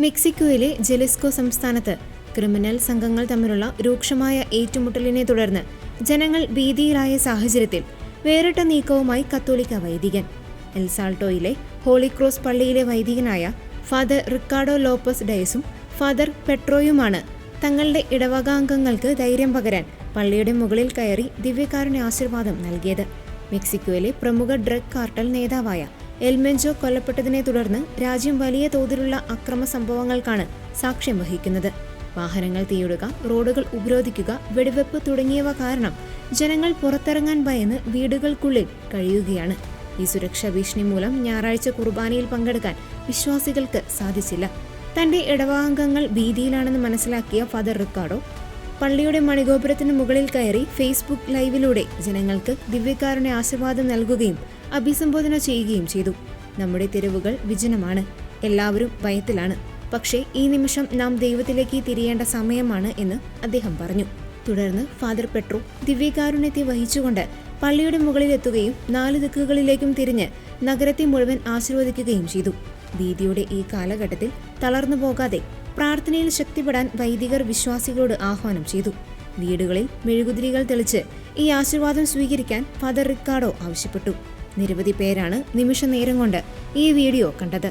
മെക്സിക്കോയിലെ ജലിസ്കോ സംസ്ഥാനത്ത് ക്രിമിനൽ സംഘങ്ങൾ തമ്മിലുള്ള രൂക്ഷമായ ഏറ്റുമുട്ടലിനെ തുടർന്ന് ജനങ്ങൾ ഭീതിയിലായ സാഹചര്യത്തിൽ വേറിട്ട നീക്കവുമായി കത്തോലിക്ക വൈദികൻ. എൽസാൾട്ടോയിലെ ഹോളി ക്രോസ് പള്ളിയിലെ വൈദികനായ ഫാദർ റിക്കാർഡോ ലോപ്പസ് ഡയസും ഫാദർ പെട്രോയുമാണ് തങ്ങളുടെ ഇടവകാംഗങ്ങൾക്ക് ധൈര്യം പകരാൻ പള്ളിയുടെ മുകളിൽ കയറി ദിവ്യകാരുണ്യ ആശീർവാദം നൽകിയത്. മെക്സിക്കോയിലെ പ്രമുഖ ഡ്രഗ് കാർട്ടൽ നേതാവായ എൽമെൻജോ കൊല്ലപ്പെട്ടതിനെ തുടർന്ന് രാജ്യം വലിയ തോതിലുള്ള അക്രമ സംഭവങ്ങൾക്കാണ് സാക്ഷ്യം വഹിക്കുന്നത്. വാഹനങ്ങൾ തീയിടുക, റോഡുകൾ ഉപരോധിക്കുക, വെടിവെപ്പ് തുടങ്ങിയവ കാരണം ജനങ്ങൾ പുറത്തിറങ്ങാൻ ഭയന്ന് വീടുകൾക്കുള്ളിൽ കഴിയുകയാണ്. ഈ സുരക്ഷാ ഭീഷണി മൂലം ഞായറാഴ്ച കുർബാനയിൽ പങ്കെടുക്കാൻ വിശ്വാസികൾക്ക് സാധിച്ചില്ല. തന്റെ ഇടവകാംഗങ്ങൾ ഭീതിയിലാണെന്ന് മനസ്സിലാക്കിയ ഫാദർ റിക്കാർഡോ പള്ളിയുടെ മണിഗോപുരത്തിന് മുകളിൽ കയറി ഫേസ്ബുക്ക് ലൈവിലൂടെ ജനങ്ങൾക്ക് ദിവ്യകാരുണ്യ ആശീർവാദം നൽകുകയും അഭിസംബോധന ചെയ്യുകയും ചെയ്തു. നമ്മുടെ തെരുവുകൾ വിജനമാണ്, എല്ലാവരും ഭയത്തിലാണ്, പക്ഷേ ഈ നിമിഷം നാം ദൈവത്തിലേക്ക് തിരിയേണ്ട സമയമാണ് എന്ന് അദ്ദേഹം പറഞ്ഞു. തുടർന്ന് ഫാദർ പെട്രോ ദിവ്യകാരുണ്യത്തെ വഹിച്ചുകൊണ്ട് പള്ളിയുടെ മുകളിലെത്തുകയും 4 ദിക്കുകളിലേക്കും തിരിഞ്ഞ് നഗരത്തെ മുഴുവൻ ആശീർവദിക്കുകയും ചെയ്തു. ഭീതിയുടെ ഈ കാലഘട്ടത്തിൽ തളർന്നു പോകാതെ പ്രാർത്ഥനയിൽ ശക്തിപ്പെടാൻ വൈദികർ വിശ്വാസികളോട് ആഹ്വാനം ചെയ്തു. വീടുകളിൽ മെഴുകുതിരികൾ തെളിച്ച് ഈ ആശീർവാദം സ്വീകരിക്കാൻ ഫാദർ റിക്കാർഡോ ആവശ്യപ്പെട്ടു. നിരവധി പേരാണ് നിമിഷ നേരം കൊണ്ട് ഈ വീഡിയോ കണ്ടത്.